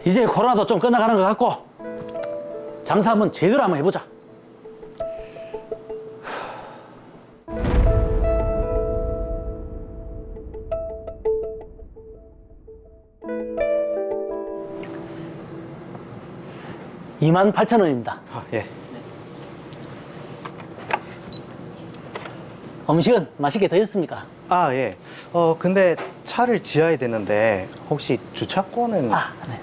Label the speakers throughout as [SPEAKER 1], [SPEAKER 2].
[SPEAKER 1] 이제 코로나도 좀 끝나가는 것 같고 장사 한번 제대로 한번 해보자. $28,000원입니다.
[SPEAKER 2] 예.
[SPEAKER 1] 음식은 맛있게 드셨습니까?
[SPEAKER 2] 예. 근데 차를 지어야 되는데 혹시 주차권은?
[SPEAKER 1] 네.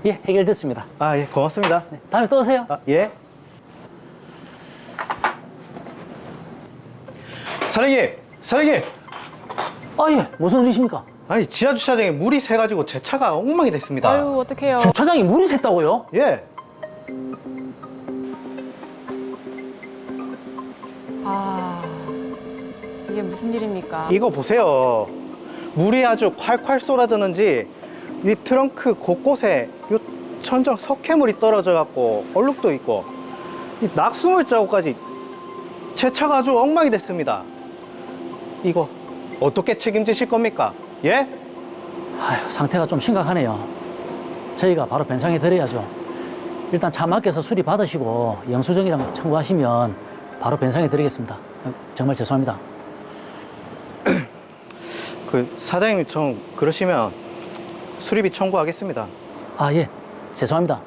[SPEAKER 1] 예, 해결됐습니다.
[SPEAKER 2] 예, 고맙습니다.
[SPEAKER 1] 네, 다음에 또 오세요.
[SPEAKER 2] 예. 사장님!
[SPEAKER 1] 예, 무슨 일이십니까?
[SPEAKER 2] 아니, 지하 주차장에 물이 새가지고 제 차가 엉망이 됐습니다.
[SPEAKER 3] 아유, 어떡해요.
[SPEAKER 1] 주차장에 물이 샜다고요?
[SPEAKER 2] 예.
[SPEAKER 3] 이게 무슨 일입니까?
[SPEAKER 2] 이거 보세요. 물이 아주 콸콸 쏟아졌는지 이 트렁크 곳곳에 요 천정 석회물이 떨어져갖고 얼룩도 있고 이 낙수물 자국까지 제 차가 아주 엉망이 됐습니다. 이거 어떻게 책임지실 겁니까? 예?
[SPEAKER 1] 아휴, 상태가 좀 심각하네요. 저희가 바로 변상해 드려야죠. 일단 차 맡겨서 수리 받으시고 영수증이랑 청구하시면 바로 변상해 드리겠습니다. 정말 죄송합니다.
[SPEAKER 2] 사장님 좀 그러시면 수리비 청구하겠습니다.
[SPEAKER 1] 예, 죄송합니다.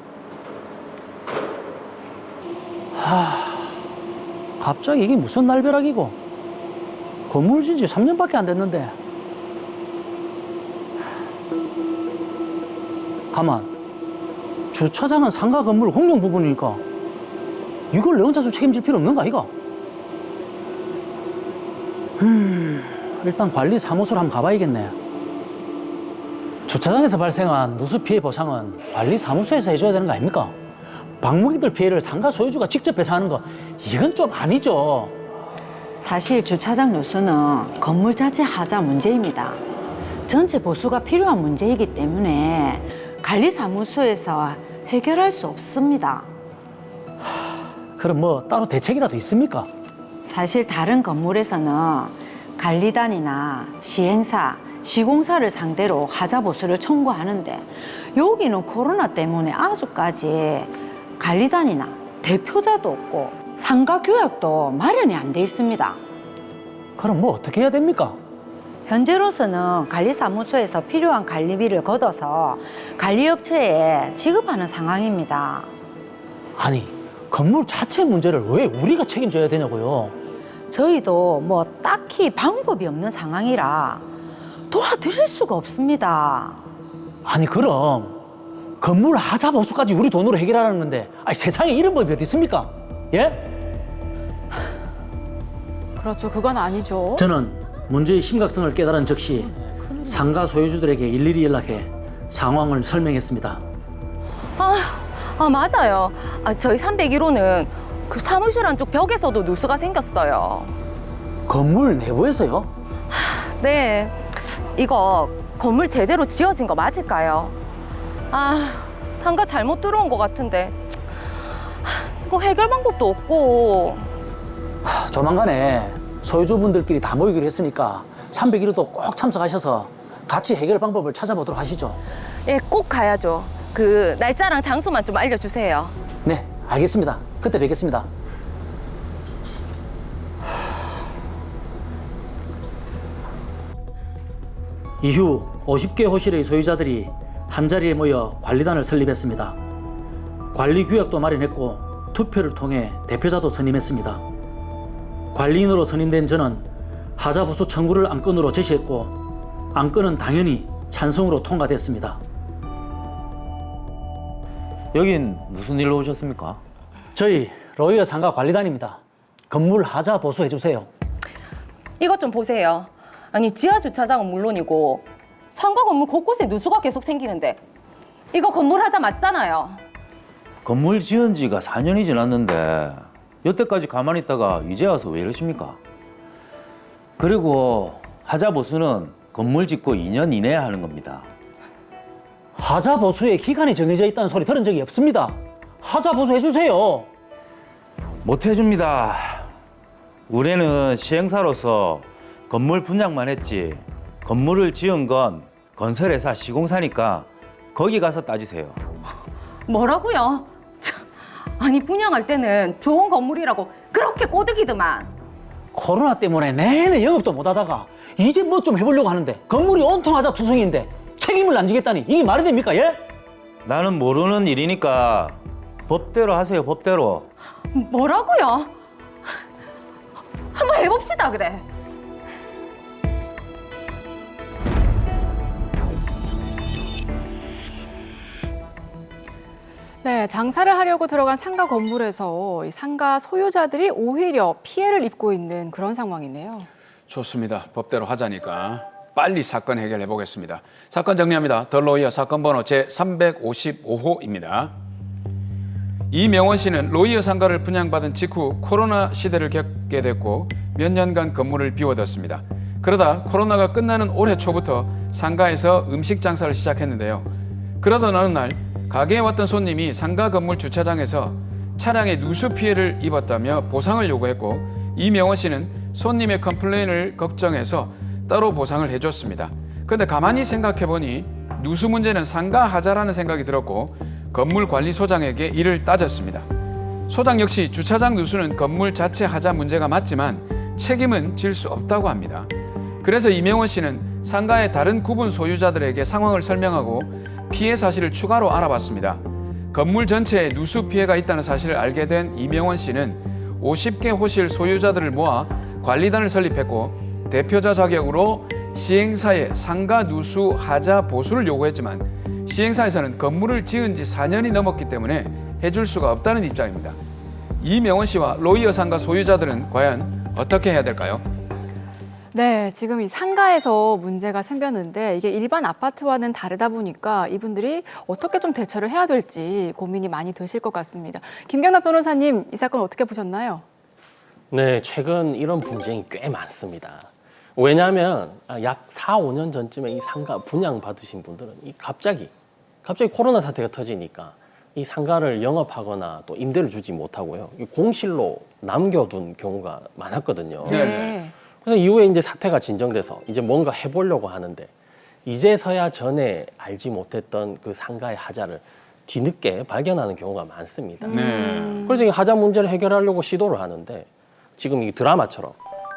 [SPEAKER 1] 갑자기 이게 무슨 날벼락이고 건물 진지 3년밖에 안 됐는데. 가만, 주차장은 상가 건물 공용 부분이니까 이걸 내 혼자서 책임질 필요 없는가 이거? 일단 관리사무소로 한번 가봐야겠네. 주차장에서 발생한 누수 피해 보상은 관리사무소에서 해줘야 되는 거 아닙니까? 방문객들 피해를 상가 소유주가 직접 배상하는 거 이건 좀 아니죠.
[SPEAKER 4] 사실 주차장 누수는 건물 자체 하자 문제입니다. 전체 보수가 필요한 문제이기 때문에 관리사무소에서 해결할 수 없습니다.
[SPEAKER 1] 그럼 뭐 따로 대책이라도 있습니까?
[SPEAKER 4] 사실 다른 건물에서는 관리단이나 시행사, 시공사를 상대로 하자 보수를 청구하는데 여기는 코로나 때문에 아주까지 관리단이나 대표자도 없고 상가 규약도 마련이 안 돼 있습니다.
[SPEAKER 1] 그럼 뭐 어떻게 해야 됩니까?
[SPEAKER 4] 현재로서는 관리사무소에서 필요한 관리비를 걷어서 관리업체에 지급하는 상황입니다.
[SPEAKER 1] 아니, 건물 자체 문제를 왜 우리가 책임져야 되냐고요?
[SPEAKER 4] 저희도 뭐 딱히 방법이 없는 상황이라 도와드릴 수가 없습니다.
[SPEAKER 1] 아니 그럼 건물 하자 보수까지 우리 돈으로 해결하라는 건데 세상에 이런 법이 어디 있습니까? 예?
[SPEAKER 3] 그렇죠. 그건 아니죠.
[SPEAKER 1] 저는 문제의 심각성을 깨달은 즉시 상가 소유주들에게 일일이 연락해 상황을 설명했습니다.
[SPEAKER 5] 맞아요. 저희 301호는 그 사무실 안쪽 벽에서도 누수가 생겼어요.
[SPEAKER 1] 건물 내부에서요?
[SPEAKER 5] 네, 이거 건물 제대로 지어진 거 맞을까요? 상가 잘못 들어온 것 같은데 이거 해결 방법도 없고.
[SPEAKER 1] 조만간에 소유주분들끼리 다 모이기로 했으니까 301호도 꼭 참석하셔서 같이 해결 방법을 찾아보도록 하시죠.
[SPEAKER 5] 예, 꼭 가야죠. 그 날짜랑 장소만 좀 알려주세요.
[SPEAKER 1] 네, 알겠습니다. 그때 뵙겠습니다. 이후 50개 호실의 소유자들이 한자리에 모여 관리단을 설립했습니다. 관리 규약도 마련했고 투표를 통해 대표자도 선임했습니다. 관리인으로 선임된 저는 하자보수 청구를 안건으로 제시했고 안건은 당연히 찬성으로 통과됐습니다.
[SPEAKER 6] 여긴 무슨 일로 오셨습니까?
[SPEAKER 1] 저희 로이어 상가 관리단입니다. 건물 하자 보수해 주세요.
[SPEAKER 5] 이것 좀 보세요. 아니 지하 주차장은 물론이고 상가 건물 곳곳에 누수가 계속 생기는데 이거 건물 하자 맞잖아요.
[SPEAKER 6] 건물 지은 지가 4년이 지났는데 여태까지 가만히 있다가 이제 와서 왜 이러십니까? 그리고 하자 보수는 건물 짓고 2년 이내에 하는 겁니다.
[SPEAKER 1] 하자 보수에 기간이 정해져 있다는 소리 들은 적이 없습니다. 하자 보수 해주세요.
[SPEAKER 6] 못 해줍니다. 우리는 시행사로서 건물 분양만 했지 건물을 지은 건 건설회사 시공사니까 거기 가서 따지세요.
[SPEAKER 5] 뭐라고요? 참, 아니 분양할 때는 좋은 건물이라고 그렇게 꼬드기더만.
[SPEAKER 1] 코로나 때문에 내내 영업도 못 하다가 이제 뭐 좀 해보려고 하는데 건물이 온통 하자 투성인데 책임을 안 지겠다니 이게 말이 됩니까? 예?
[SPEAKER 6] 나는 모르는 일이니까 법대로 하세요, 법대로.
[SPEAKER 5] 뭐라고요? 한번 해봅시다 그래.
[SPEAKER 3] 네, 장사를 하려고 들어간 상가 건물에서 이 상가 소유자들이 오히려 피해를 입고 있는 그런 상황이네요.
[SPEAKER 7] 좋습니다. 법대로 하자니까 빨리 사건 해결해 보겠습니다. 사건 정리합니다. 더 로이어 사건 번호 제355호입니다. 이명원 씨는 로이어 상가를 분양받은 직후 코로나 시대를 겪게 됐고 몇 년간 건물을 비워뒀습니다. 그러다 코로나가 끝나는 올해 초부터 상가에서 음식 장사를 시작했는데요. 그러던 어느 날 가게에 왔던 손님이 상가 건물 주차장에서 차량에 누수 피해를 입었다며 보상을 요구했고 이명원 씨는 손님의 컴플레인을 걱정해서 따로 보상을 해줬습니다. 그런데 가만히 생각해보니 누수 문제는 상가 하자라는 생각이 들었고 건물 관리소장에게 이를 따졌습니다. 소장 역시 주차장 누수는 건물 자체 하자 문제가 맞지만 책임은 질 수 없다고 합니다. 그래서 이명원 씨는 상가의 다른 구분 소유자들에게 상황을 설명하고 피해 사실을 추가로 알아봤습니다. 건물 전체에 누수 피해가 있다는 사실을 알게 된 이명원 씨는 50개 호실 소유자들을 모아 관리단을 설립했고 대표자 자격으로 시행사에 상가 누수 하자 보수를 요구했지만 시행사에서는 건물을 지은 지 4년이 넘었기 때문에 해줄 수가 없다는 입장입니다. 이명원 씨와 로이어 상가 소유자들은 과연 어떻게 해야 될까요?
[SPEAKER 3] 네, 지금 이 상가에서 문제가 생겼는데 이게 일반 아파트와는 다르다 보니까 이분들이 어떻게 좀 대처를 해야 될지 고민이 많이 되실 것 같습니다. 김경락 변호사님, 이 사건 어떻게 보셨나요?
[SPEAKER 8] 네, 최근 이런 분쟁이 꽤 많습니다. 왜냐하면 약 4, 5년 전쯤에 이 상가 분양 받으신 분들은 갑자기 코로나 사태가 터지니까 이 상가를 영업하거나 또 임대를 주지 못하고요. 공실로 남겨둔 경우가 많았거든요.
[SPEAKER 3] 네.
[SPEAKER 8] 그래서 이후에 이제 사태가 진정돼서 이제 뭔가 해보려고 하는데 이제서야 전에 알지 못했던 그 상가의 하자를 뒤늦게 발견하는 경우가 많습니다. 그래서 이 하자 문제를 해결하려고 시도를 하는데 지금 이 드라마처럼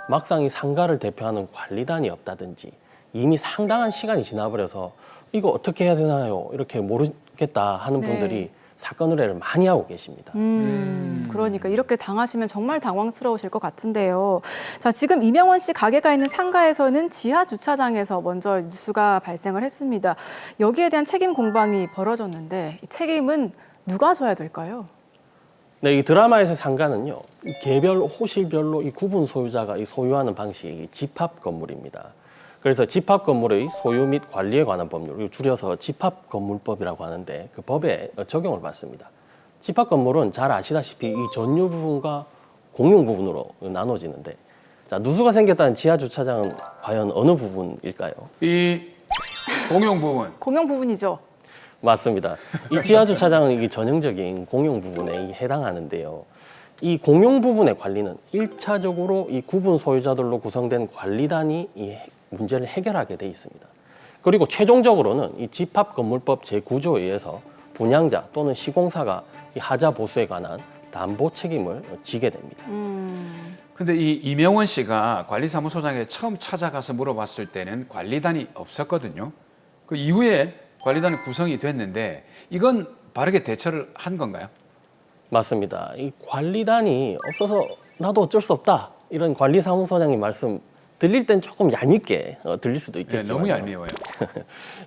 [SPEAKER 8] 막상 이 상가를 대표하는 관리단이 없다든지 이미 상당한 시간이 지나버려서 이거 어떻게 해야 되나요? 이렇게 모르겠다 하는
[SPEAKER 3] 네.
[SPEAKER 8] 분들이 사건 의뢰를 많이 하고 계십니다.
[SPEAKER 3] 그러니까 이렇게 당하시면 정말 당황스러우실 것 같은데요. 자, 지금 이명원 씨 가게가 있는 상가에서는 지하 주차장에서 먼저 누수가 발생을 했습니다. 여기에 대한 책임 공방이 벌어졌는데 이 책임은 누가 져야 될까요?
[SPEAKER 8] 네, 이 드라마에서 상가는요, 이 개별 호실별로 이 구분 소유자가 이 소유하는 방식이 집합 건물입니다. 그래서 집합 건물의 소유 및 관리에 관한 법률, 줄여서 집합건물법이라고 하는데 그 법에 적용을 받습니다. 집합 건물은 잘 아시다시피 이 전유 부분과 공용 부분으로 나눠지는데, 자, 누수가 생겼다는 지하 주차장은 과연 어느 부분일까요?
[SPEAKER 7] 이 공용 부분.
[SPEAKER 3] 공용 부분이죠.
[SPEAKER 8] 맞습니다. 이 지하 주차장은 이 전형적인 공용 부분에 해당하는데요. 이 공용 부분의 관리는 1차적으로 이 구분 소유자들로 구성된 관리단이 이 문제를 해결하게 돼 있습니다. 그리고 최종적으로는 이 집합건물법 제9조에 의해서 분양자 또는 시공사가 이 하자 보수에 관한 담보 책임을 지게 됩니다.
[SPEAKER 7] 근데 이 이명원 씨가 관리사무소장에 처음 찾아가서 물어봤을 때는 관리단이 없었거든요. 그 이후에 관리단이 구성이 됐는데 이건 바르게 대처를 한 건가요?
[SPEAKER 8] 맞습니다. 이 관리단이 없어서 나도 어쩔 수 없다. 이런 관리사무소장님 말씀 들릴 땐 조금 얄밉게 들릴 수도 있겠지만
[SPEAKER 7] 네, 너무 얄미워요.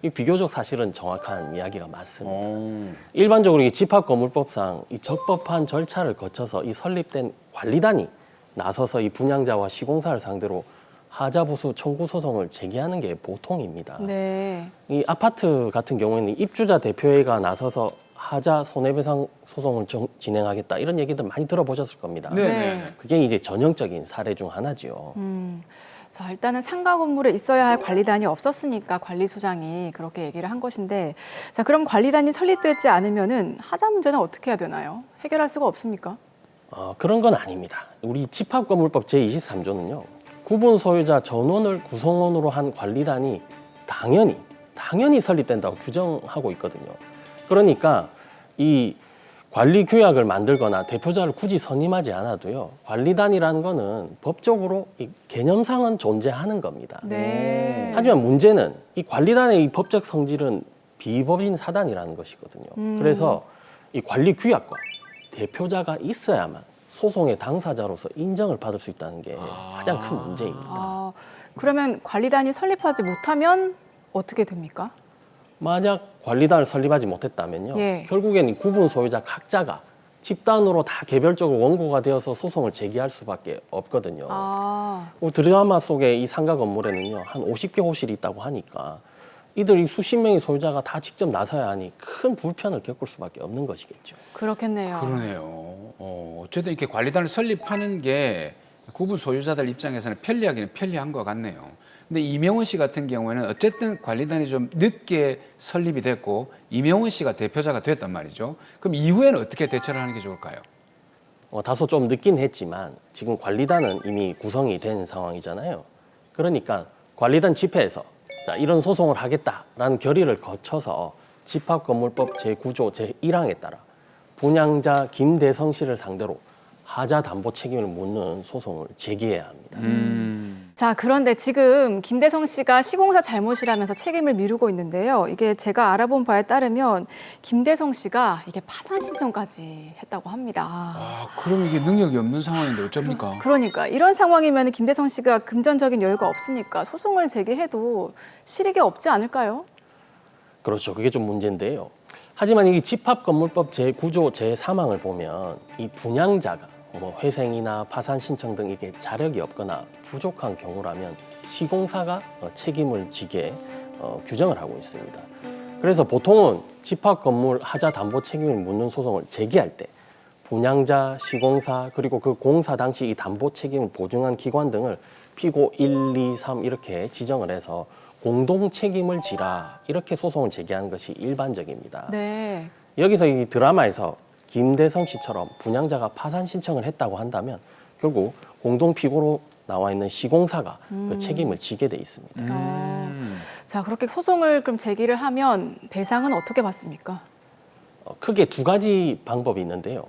[SPEAKER 8] 이 비교적 사실은 정확한 이야기가 맞습니다. 일반적으로 이 집합건물법상 이 적법한 절차를 거쳐서 이 설립된 관리단이 나서서 이 분양자와 시공사를 상대로 하자보수 청구 소송을 제기하는 게 보통입니다.
[SPEAKER 3] 네.
[SPEAKER 8] 이 아파트 같은 경우에는 입주자 대표회가 나서서 하자 손해배상 소송을 진행하겠다 이런 얘기들 많이 들어보셨을 겁니다.
[SPEAKER 7] 네.
[SPEAKER 8] 그게 이제 전형적인 사례 중 하나지요.
[SPEAKER 3] 자, 일단은 상가 건물에 있어야 할 관리단이 없었으니까 관리소장이 그렇게 얘기를 한 것인데, 자, 그럼 관리단이 설립되지 않으면은 하자 문제는 어떻게 해야 되나요? 해결할 수가 없습니까?
[SPEAKER 8] 그런 건 아닙니다. 우리 집합건물법 제23조는요. 구분 소유자 전원을 구성원으로 한 관리단이 당연히 설립된다고 규정하고 있거든요. 그러니까 이 관리 규약을 만들거나 대표자를 굳이 선임하지 않아도요. 관리단이라는 거는 법적으로 이 개념상은 존재하는 겁니다.
[SPEAKER 3] 네.
[SPEAKER 8] 하지만 문제는 이 관리단의 이 법적 성질은 비법인 사단이라는 것이거든요. 그래서 이 관리 규약과 대표자가 있어야만 소송의 당사자로서 인정을 받을 수 있다는 게 가장 큰 문제입니다.
[SPEAKER 3] 아, 그러면 관리단이 설립하지 못하면 어떻게 됩니까?
[SPEAKER 8] 만약 관리단을 설립하지 못했다면요.
[SPEAKER 3] 예.
[SPEAKER 8] 결국엔 이 구분 소유자 각자가 집단으로 다 개별적으로 원고가 되어서 소송을 제기할 수밖에 없거든요.
[SPEAKER 3] 아,
[SPEAKER 8] 드라마 속의 이 상가 건물에는요. 한 50개 호실이 있다고 하니까 이들 이 수십 명의 소유자가 다 직접 나서야 하니 큰 불편을 겪을 수밖에 없는 것이겠죠.
[SPEAKER 3] 그렇겠네요.
[SPEAKER 7] 그러네요. 어쨌든 이렇게 관리단을 설립하는 게 구분 소유자들 입장에서는 편리하기는 편리한 것 같네요. 근데 이명원 씨 같은 경우에는 어쨌든 관리단이 좀 늦게 설립이 됐고 이명원 씨가 대표자가 됐단 말이죠. 그럼 이후에는 어떻게 대처를 하는 게 좋을까요?
[SPEAKER 8] 다소 좀 늦긴 했지만 지금 관리단은 이미 구성이 된 상황이잖아요. 그러니까 관리단 집회에서 자, 이런 소송을 하겠다라는 결의를 거쳐서 집합건물법 제9조 제1항에 따라 분양자 김대성 씨를 상대로 하자 담보 책임을 묻는 소송을 제기해야 합니다.
[SPEAKER 3] 자, 그런데 지금 김대성 씨가 시공사 잘못이라면서 책임을 미루고 있는데요. 이게 제가 알아본 바에 따르면 김대성 씨가 이게 파산 신청까지 했다고 합니다.
[SPEAKER 7] 아, 그럼 이게 능력이 없는 상황인데 어쩝니까?
[SPEAKER 3] 그러니까 이런 상황이면 김대성 씨가 금전적인 여유가 없으니까 소송을 제기해도 실익이 없지 않을까요?
[SPEAKER 8] 그렇죠. 그게 좀 문제인데요. 하지만 이 집합건물법 제9조 제3항을 보면 이 분양자가 회생이나 파산 신청 등 이게 자력이 없거나 부족한 경우라면 시공사가 책임을 지게 규정을 하고 있습니다. 그래서 보통은 집합건물 하자 담보 책임을 묻는 소송을 제기할 때 분양자, 시공사 그리고 그 공사 당시 이 담보 책임을 보증한 기관 등을 피고 1, 2, 3 이렇게 지정을 해서 공동 책임을 지라 이렇게 소송을 제기하는 것이 일반적입니다.
[SPEAKER 3] 네.
[SPEAKER 8] 여기서 이 드라마에서 김대성 씨처럼 분양자가 파산 신청을 했다고 한다면 결국 공동 피고로 나와 있는 시공사가 그 책임을 지게 돼 있습니다.
[SPEAKER 3] 자, 그렇게 소송을 그럼 제기를 하면 배상은 어떻게 받습니까?
[SPEAKER 8] 크게 두 가지 방법이 있는데요.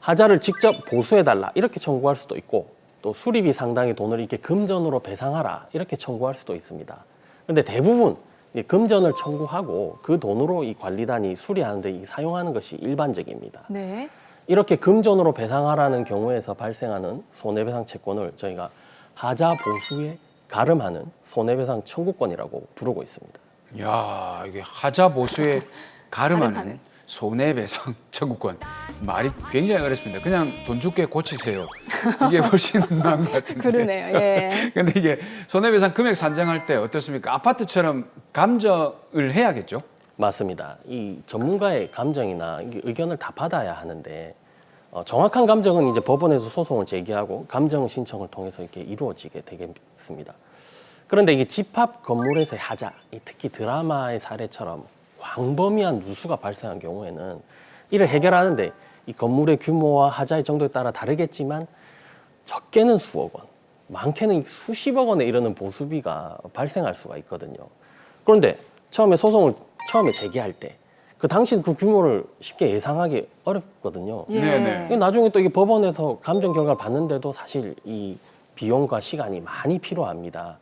[SPEAKER 8] 하자를 직접 보수해달라 이렇게 청구할 수도 있고 또 수리비 상당의 돈을 이렇게 금전으로 배상하라 이렇게 청구할 수도 있습니다. 그런데 대부분 금전을 청구하고 그 돈으로 이 관리단이 수리하는 데 사용하는 것이 일반적입니다.
[SPEAKER 3] 네.
[SPEAKER 8] 이렇게 금전으로 배상하라는 경우에서 발생하는 손해배상 채권을 저희가 하자 보수에 가름하는 손해배상 청구권이라고 부르고 있습니다.
[SPEAKER 7] 야, 이게 하자 보수에 가름하는
[SPEAKER 3] 가름하는.
[SPEAKER 7] 손해배상 청구권. 말이 굉장히 어렵습니다. 그냥 돈 줄게 고치세요. 이게 훨씬 나은 것 같은데.
[SPEAKER 3] 그러네요. 예.
[SPEAKER 7] 근데 이게 손해배상 금액 산정할 때 어떻습니까? 아파트처럼 감정을 해야겠죠?
[SPEAKER 8] 맞습니다. 이 전문가의 감정이나 의견을 다 받아야 하는데 정확한 감정은 이제 법원에서 소송을 제기하고 감정 신청을 통해서 이렇게 이루어지게 되겠습니다. 그런데 이게 집합 건물에서의 하자, 특히 드라마의 사례처럼 광범위한 누수가 발생한 경우에는 이를 해결하는데 이 건물의 규모와 하자의 정도에 따라 다르겠지만 적게는 수억 원, 많게는 수십억 원에 이르는 보수비가 발생할 수가 있거든요. 그런데 소송을 처음에 제기할 때 그 당시 그 규모를 쉽게 예상하기 어렵거든요.
[SPEAKER 3] 예.
[SPEAKER 7] 네네.
[SPEAKER 8] 나중에 또 이게 법원에서 감정 결과를 받는데도 사실 이 비용과 시간이 많이 필요합니다.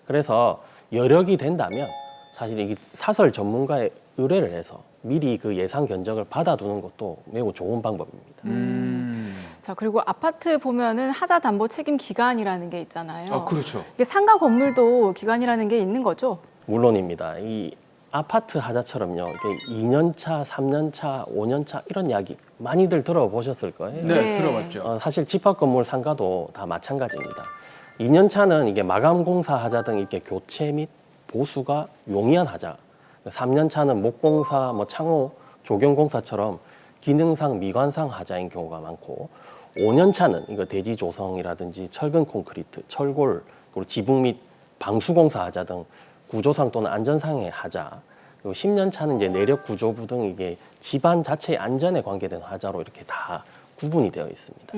[SPEAKER 8] 그래서 여력이 된다면 사실 이 사설 전문가의 의뢰를 해서 미리 그 예상 견적을 받아두는 것도 매우 좋은 방법입니다.
[SPEAKER 3] 자, 그리고 아파트 보면은 하자 담보 책임 기간이라는 게 있잖아요.
[SPEAKER 7] 아, 그렇죠.
[SPEAKER 3] 이게 상가 건물도 기간이라는 게 있는 거죠?
[SPEAKER 8] 물론입니다. 이 아파트 하자처럼요. 이게 2년차, 3년차, 5년차 이런 이야기 많이들 들어보셨을 거예요.
[SPEAKER 7] 네,
[SPEAKER 3] 네.
[SPEAKER 7] 들어봤죠.
[SPEAKER 8] 사실 집합 건물 상가도 다 마찬가지입니다. 2년차는 이게 마감 공사 하자 등 이렇게 교체 및 보수가 용이한 하자. 3년차는 목공사, 창호, 조경공사처럼 기능상 미관상 하자인 경우가 많고 5년차는 이거 대지 조성이라든지 철근 콘크리트, 철골, 그리고 지붕 및 방수공사 하자 등 구조상 또는 안전상의 하자. 그리고 10년차는 이제 내력 구조부 등 이게 집안 자체의 안전에 관계된 하자로 이렇게 다 구분이 되어 있습니다.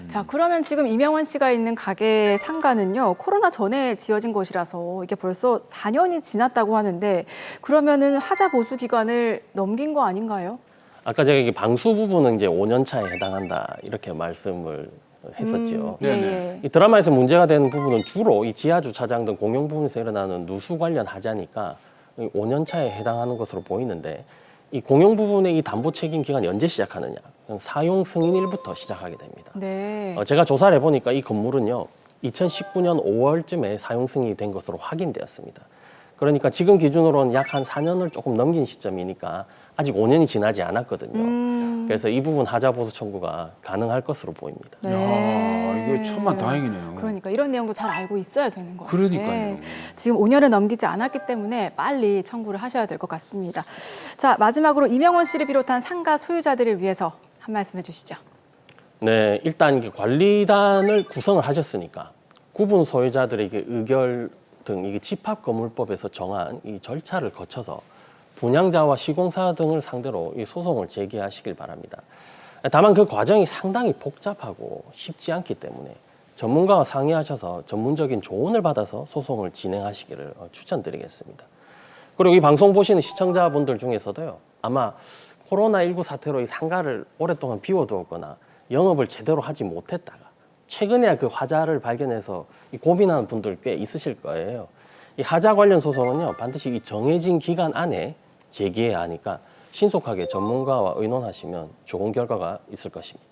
[SPEAKER 3] 자, 그러면 지금 이명원 씨가 있는 가게 상가는요, 코로나 전에 지어진 것이라서 이게 벌써 4년이 지났다고 하는데, 그러면은 하자 보수 기간을 넘긴 거 아닌가요?
[SPEAKER 8] 아까 제가 이게 방수 부분은 이제 5년 차에 해당한다 이렇게 말씀을 했었죠.
[SPEAKER 3] 예.
[SPEAKER 8] 이 드라마에서 문제가 되는 부분은 주로 이 지하 주차장 등 공용 부분에서 일어나는 누수 관련 하자니까 5년 차에 해당하는 것으로 보이는데, 이 공용 부분의 이 담보 책임 기간이 언제 시작하느냐? 사용 승인일부터 시작하게 됩니다.
[SPEAKER 3] 네.
[SPEAKER 8] 제가 조사를 해보니까 이 건물은요, 2019년 5월쯤에 사용 승인이 된 것으로 확인되었습니다. 그러니까 지금 기준으로는 약 한 4년을 조금 넘긴 시점이니까 아직 5년이 지나지 않았거든요. 그래서 이 부분 하자 보수 청구가 가능할 것으로 보입니다.
[SPEAKER 3] 네.
[SPEAKER 7] 야, 이거 천만 다행이네요.
[SPEAKER 3] 그러니까 이런 내용도 잘 알고 있어야 되는 거예요.
[SPEAKER 7] 그러니까요.
[SPEAKER 3] 네. 지금 5년을 넘기지 않았기 때문에 빨리 청구를 하셔야 될 것 같습니다. 자, 마지막으로 이명원 씨를 비롯한 상가 소유자들을 위해서 한 말씀 해주시죠.
[SPEAKER 8] 네, 일단 이게 관리단을 구성을 하셨으니까 구분 소유자들에게 의결 등 이게 집합건물법에서 정한 이 절차를 거쳐서 분양자와 시공사 등을 상대로 이 소송을 제기하시길 바랍니다. 다만 그 과정이 상당히 복잡하고 쉽지 않기 때문에 전문가와 상의하셔서 전문적인 조언을 받아서 소송을 진행하시기를 추천드리겠습니다. 그리고 이 방송 보시는 시청자분들 중에서도요, 아마 코로나19 사태로 이 상가를 오랫동안 비워두었거나 영업을 제대로 하지 못했다가 최근에야 그 화자를 발견해서 고민하는 분들 꽤 있으실 거예요. 이 하자 관련 소송은요, 반드시 이 정해진 기간 안에 제기해야 하니까 신속하게 전문가와 의논하시면 좋은 결과가 있을 것입니다.